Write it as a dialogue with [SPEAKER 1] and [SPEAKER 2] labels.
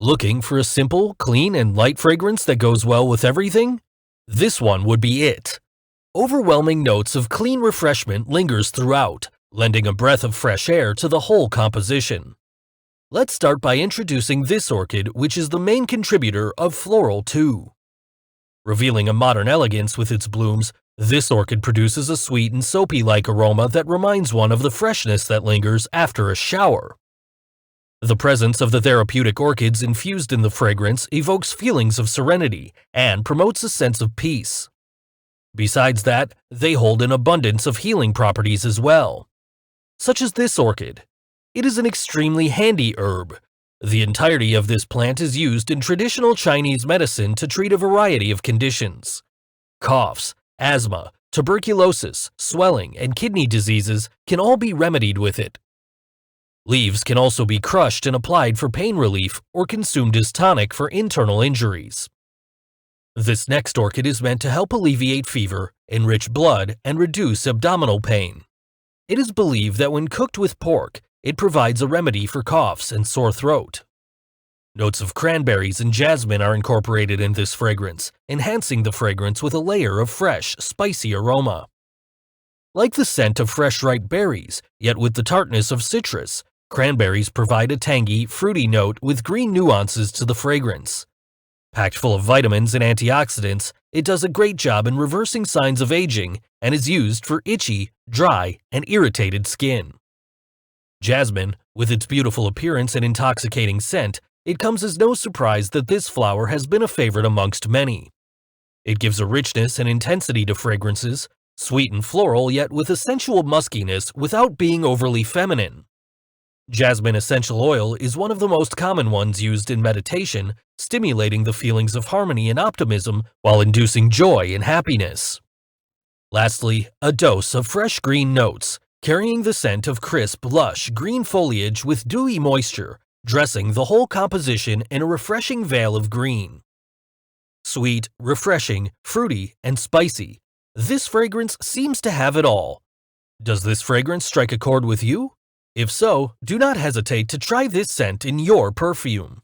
[SPEAKER 1] Looking for a simple, clean, and light fragrance that goes well with everything? This one would be it. Overwhelming notes of clean refreshment lingers throughout, lending a breath of fresh air to the whole composition. Let's start by introducing this orchid, which is the main contributor of Floral 2. Revealing a modern elegance with its blooms, this orchid produces a sweet and soapy-like aroma that reminds one of the freshness that lingers after a shower. The presence of the therapeutic orchids infused in the fragrance evokes feelings of serenity and promotes a sense of peace. Besides that, they hold an abundance of healing properties as well, such as this orchid. It is an extremely handy herb. The entirety of this plant is used in traditional Chinese medicine to treat a variety of conditions. Coughs, asthma, tuberculosis, swelling, and kidney diseases can all be remedied with it. Leaves can also be crushed and applied for pain relief or consumed as tonic for internal injuries. This next orchid is meant to help alleviate fever, enrich blood, and reduce abdominal pain. It is believed that when cooked with pork, it provides a remedy for coughs and sore throat. Notes of cranberries and jasmine are incorporated in this fragrance, enhancing the fragrance with a layer of fresh, spicy aroma. Like the scent of fresh ripe berries, yet with the tartness of citrus, cranberries provide a tangy, fruity note with green nuances to the fragrance. Packed full of vitamins and antioxidants, it does a great job in reversing signs of aging and is used for itchy, dry, and irritated skin. Jasmine, with its beautiful appearance and intoxicating scent, it comes as no surprise that this flower has been a favorite amongst many. It gives a richness and intensity to fragrances, sweet and floral yet with a sensual muskiness without being overly feminine. Jasmine essential oil is one of the most common ones used in meditation, stimulating the feelings of harmony and optimism while inducing joy and happiness. Lastly, a dose of fresh green notes, carrying the scent of crisp, lush green foliage with dewy moisture, dressing the whole composition in a refreshing veil of green. Sweet, refreshing, fruity, and spicy, this fragrance seems to have it all. Does this fragrance strike a chord with you? If so, do not hesitate to try this scent in your perfume.